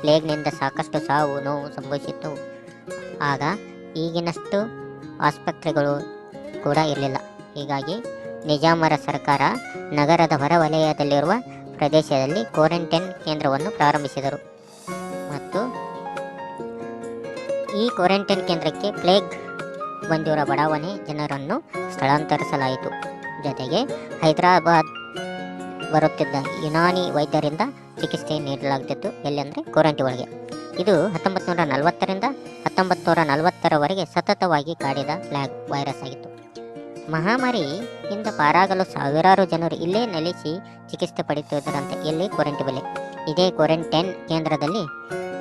ಪ್ಲೇಗ್ನಿಂದ ಸಾಕಷ್ಟು ಸಾವು ನೋವು ಸಂಭವಿಸಿತ್ತು. ಆಗ ಈಗಿನಷ್ಟು ಆಸ್ಪತ್ರೆಗಳು ಕೂಡ ಇರಲಿಲ್ಲ. ಹೀಗಾಗಿ ನಿಜಾಮರ ಸರ್ಕಾರ ನಗರದ ಹೊರವಲಯದಲ್ಲಿರುವ ಪ್ರದೇಶದಲ್ಲಿ ಕ್ವಾರಂಟೈನ್ ಕೇಂದ್ರವನ್ನು ಪ್ರಾರಂಭಿಸಿದರು ಮತ್ತು ಈ ಕ್ವಾರಂಟೈನ್ ಕೇಂದ್ರಕ್ಕೆ ಪ್ಲೇಗ್ ಬಂದಿರುವ ಬಡಾವಣೆ ಜನರನ್ನು ಸ್ಥಳಾಂತರಿಸಲಾಯಿತು. ಜೊತೆಗೆ ಹೈದರಾಬಾದ್ ಬರುತ್ತಿದ್ದ ಯುನಾನಿ ವೈದ್ಯರಿಂದ ಚಿಕಿತ್ಸೆ ನೀಡಲಾಗುತ್ತಿತ್ತು. ಎಲ್ಲೆಂದರೆ ಕ್ವಾರಂಟೈನ್ ಒಳಗೆ. ಇದು 1940ರಿಂದ 1940ರವರೆಗೆ ಸತತವಾಗಿ ಕಾಡಿದ ಪ್ಲೇಗ್ ವೈರಸ್ ಆಗಿತ್ತು. ಮಹಾಮಾರಿಯಿಂದ ಪಾರಾಗಲು ಸಾವಿರಾರು ಜನರು ಇಲ್ಲೇ ನೆಲೆಸಿ ಚಿಕಿತ್ಸೆ ಪಡೆಯುತ್ತಿದ್ದರಂತೆ. ಎಲ್ಲಿ? ಕ್ವಾರಂಟೈನ್. ಇದೇ ಕ್ವಾರಂಟೈನ್ ಕೇಂದ್ರದಲ್ಲಿ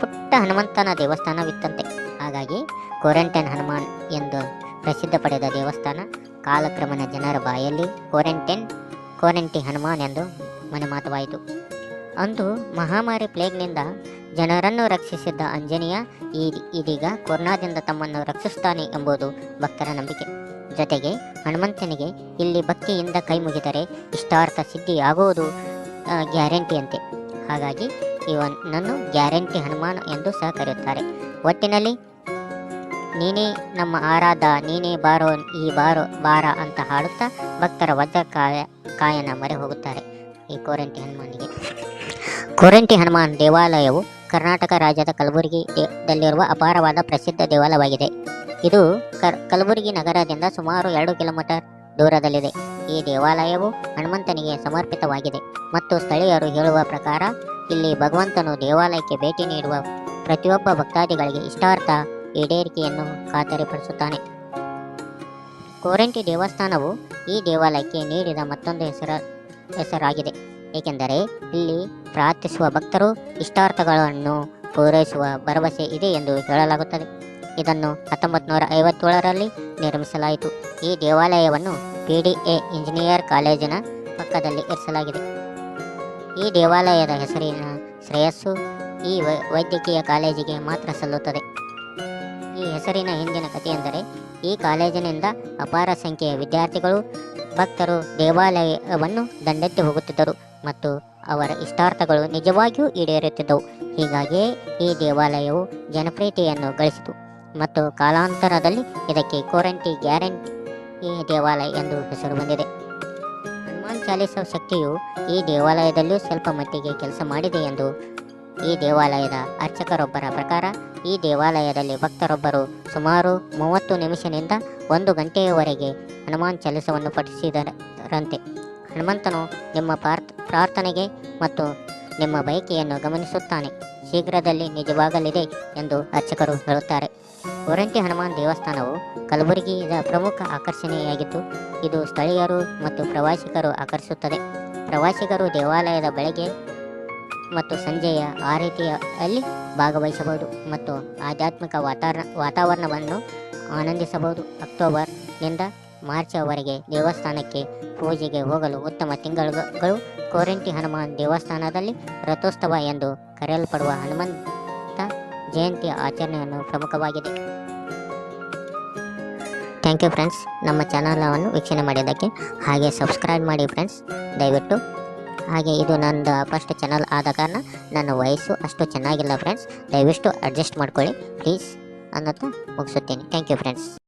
ಪುಟ್ಟ ಹನುಮಂತನ ದೇವಸ್ಥಾನವಿತ್ತಂತೆ. ಹಾಗಾಗಿ ಕ್ವಾರಂಟೈನ್ ಹನುಮಾನ್ ಎಂದು ಪ್ರಸಿದ್ಧ ಪಡೆದ ದೇವಸ್ಥಾನ ಕಾಲಕ್ರಮೇಣ ಜನರ ಬಾಯಲ್ಲಿ ಕ್ವಾರಂಟೈನ್ ಹನುಮಾನ್ ಎಂದು ಮನೆಮಾತವಾಯಿತು. ಅಂದು ಮಹಾಮಾರಿ ಪ್ಲೇಗ್ನಿಂದ ಜನರನ್ನು ರಕ್ಷಿಸಿದ್ದ ಆಂಜನೇಯ ಇದೀಗ ಕೊರೋನಾದಿಂದ ತಮ್ಮನ್ನು ರಕ್ಷಿಸುತ್ತಾನೆ ಎಂಬುದು ಭಕ್ತರ ನಂಬಿಕೆ. ಜೊತೆಗೆ ಹನುಮಂತನಿಗೆ ಇಲ್ಲಿ ಭಕ್ತಿಯಿಂದ ಕೈ ಮುಗಿದರೆ ಇಷ್ಟಾರ್ಥ ಸಿದ್ಧಿಯಾಗುವುದು ಗ್ಯಾರಂಟಿಯಂತೆ. ಹಾಗಾಗಿ ಇವನನ್ನು ಗ್ಯಾರಂಟಿ ಹನುಮಾನ್ ಎಂದು ಸಹ ಕರೆಯುತ್ತಾರೆ. ಒಟ್ಟಿನಲ್ಲಿ ನೀನೇ ನಮ್ಮ ಆರಾಧ, ನೀನೇ ಬಾರೋ ಈ ಬಾರ ಅಂತ ಹಾಡುತ್ತಾ ಭಕ್ತರ ವಜ್ರ ಕಾಯನ ಮೊರೆ ಹೋಗುತ್ತಾರೆ ಈ ಕ್ವಾರಂಟೈನ್ ಹನುಮಾನಿಗೆ. ಕ್ವಾರಂಟೈನ್ ಹನುಮಾನ್ ದೇವಾಲಯವು ಕರ್ನಾಟಕ ರಾಜ್ಯದ ಕಲಬುರಗಿಯಲ್ಲಿರುವ ಅಪಾರವಾದ ಪ್ರಸಿದ್ಧ ದೇವಾಲಯವಾಗಿದೆ. ಇದು ಕಲಬುರಗಿ ನಗರದಿಂದ ಸುಮಾರು 2 ಕಿಲೋಮೀಟರ್ ದೂರದಲ್ಲಿದೆ. ಈ ದೇವಾಲಯವು ಹನುಮಂತನಿಗೆ ಸಮರ್ಪಿತವಾಗಿದೆ ಮತ್ತು ಸ್ಥಳೀಯರು ಹೇಳುವ ಪ್ರಕಾರ ಇಲ್ಲಿ ಭಗವಂತನು ದೇವಾಲಯಕ್ಕೆ ಭೇಟಿ ನೀಡುವ ಪ್ರತಿಯೊಬ್ಬ ಭಕ್ತಾದಿಗಳಿಗೆ ಇಷ್ಟಾರ್ಥ ಈಡೇರಿಕೆಯನ್ನು ಖಾತರಿಪಡಿಸುತ್ತಾನೆ. ಕ್ವಾರಂಟೈನ್ ದೇವಸ್ಥಾನವು ಈ ದೇವಾಲಯಕ್ಕೆ ನೀಡಿದ ಮತ್ತೊಂದು ಹೆಸರಾಗಿದೆ. ಏಕೆಂದರೆ ಇಲ್ಲಿ ಪ್ರಾರ್ಥಿಸುವ ಭಕ್ತರು ಇಷ್ಟಾರ್ಥಗಳನ್ನು ಪೂರೈಸುವ ಭರವಸೆ ಇದೆ ಎಂದು ಹೇಳಲಾಗುತ್ತದೆ. ಇದನ್ನು 1957ರಲ್ಲಿ ನಿರ್ಮಿಸಲಾಯಿತು. ಈ ದೇವಾಲಯವನ್ನು PDA ಇಂಜಿನಿಯರ್ ಕಾಲೇಜಿನ ಪಕ್ಕದಲ್ಲಿ ಇರಿಸಲಾಗಿದೆ. ಈ ದೇವಾಲಯದ ಹೆಸರಿನ ಶ್ರೇಯಸ್ಸು ಈ ವೈದ್ಯಕೀಯ ಕಾಲೇಜಿಗೆ ಮಾತ್ರ ಸಲ್ಲುತ್ತದೆ. ಈ ಹೆಸರಿನ ಹಿಂದಿನ ಕಥೆಯೆಂದರೆ, ಈ ಕಾಲೇಜಿನಿಂದ ಅಪಾರ ಸಂಖ್ಯೆಯ ವಿದ್ಯಾರ್ಥಿಗಳು ಭಕ್ತರು ದೇವಾಲಯವನ್ನು ದಂಡೆತ್ತಿ ಹೋಗುತ್ತಿದ್ದರು ಮತ್ತು ಅವರ ಇಷ್ಟಾರ್ಥಗಳು ನಿಜವಾಗಿಯೂ ಈಡೇರುತ್ತಿದ್ದವು. ಹೀಗಾಗಿಯೇ ಈ ದೇವಾಲಯವು ಜನಪ್ರಿಯತೆಯನ್ನು ಗಳಿಸಿತು ಮತ್ತು ಕಾಲಾಂತರದಲ್ಲಿ ಇದಕ್ಕೆ ಕ್ವಾರಂಟೈನ್ ಗ್ಯಾರಂಟಿ ದೇವಾಲಯ ಎಂದು ಹೆಸರು ಬಂದಿದೆ. ಹನುಮಾನ್ ಚಾಲಿಸ ಶಕ್ತಿಯು ಈ ದೇವಾಲಯದಲ್ಲಿಯೂ ಸ್ವಲ್ಪ ಮಟ್ಟಿಗೆ ಕೆಲಸ ಮಾಡಿದೆ ಎಂದು ಈ ದೇವಾಲಯದ ಅರ್ಚಕರೊಬ್ಬರ ಪ್ರಕಾರ, ಈ ದೇವಾಲಯದಲ್ಲಿ ಭಕ್ತರೊಬ್ಬರು ಸುಮಾರು 30 ನಿಮಿಷದಿಂದ 1 ಗಂಟೆಯವರೆಗೆ ಹನುಮಾನ್ ಚಾಲಿಸವನ್ನು ಪಠಿಸಿದರಂತೆ. ಹನುಮಂತನು ನಿಮ್ಮ ಪ್ರಾರ್ಥನೆಗೆ ಮತ್ತು ನಿಮ್ಮ ಬಯಕೆಯನ್ನು ಗಮನಿಸುತ್ತಾನೆ, ಶೀಘ್ರದಲ್ಲಿ ನಿಜವಾಗಲಿದೆ ಎಂದು ಅರ್ಚಕರು ಹೇಳುತ್ತಾರೆ. ಕ್ವಾರಂಟೈನ್ ಹನುಮಾನ್ ದೇವಸ್ಥಾನವು ಕಲಬುರಗಿಯ ಪ್ರಮುಖ ಆಕರ್ಷಣೆಯಾಗಿದ್ದು, ಇದು ಸ್ಥಳೀಯರು ಮತ್ತು ಪ್ರವಾಸಿಗರು ಆಕರ್ಷಿಸುತ್ತದೆ. ಪ್ರವಾಸಿಗರು ದೇವಾಲಯದ ಬೆಳಗ್ಗೆ ಮತ್ತು ಸಂಜೆಯ ಆರತಿಯಲ್ಲಿ ಭಾಗವಹಿಸಬಹುದು ಮತ್ತು ಆಧ್ಯಾತ್ಮಿಕ ವಾತಾವರಣವನ್ನು ಆನಂದಿಸಬಹುದು. ಅಕ್ಟೋಬರ್ನಿಂದ ಮಾರ್ಚ್ವರೆಗೆ ದೇವಸ್ಥಾನಕ್ಕೆ ಪೂಜೆಗೆ ಹೋಗಲು ಉತ್ತಮ ತಿಂಗಳುಗಳು. ಕ್ವಾರಂಟೈನ್ ಹನುಮಾನ್ ದೇವಸ್ಥಾನದಲ್ಲಿ ರಥೋತ್ಸವ ಎಂದು ಕರೆಯಲ್ಪಡುವ ಹನುಮಂತ ಜಯಂತಿ ಆಚರಣೆಯನ್ನು ಪ್ರಮುಖವಾಗಿದೆ. ಥ್ಯಾಂಕ್ ಯು ಫ್ರೆಂಡ್ಸ್, ನಮ್ಮ ಚಾನಲನ್ನು ವೀಕ್ಷಣೆ ಮಾಡಿದ್ದಕ್ಕೆ. ಹಾಗೆ ಸಬ್ಸ್ಕ್ರೈಬ್ ಮಾಡಿ ಫ್ರೆಂಡ್ಸ್ ದಯವಿಟ್ಟು. ಹಾಗೆ ಇದು ನಂದು ಫಸ್ಟ್ ಚಾನಲ್ ಆದ ಕಾರಣ ನನ್ನ ವಯಸ್ಸು ಅಷ್ಟು ಚೆನ್ನಾಗಿಲ್ಲ ಫ್ರೆಂಡ್ಸ್, ದಯವಿಟ್ಟು ಅಡ್ಜಸ್ಟ್ ಮಾಡ್ಕೊಳ್ಳಿ ಪ್ಲೀಸ್ ಅನ್ನೋದು ಮುಗಿಸುತ್ತೇನೆ. Thank you friends.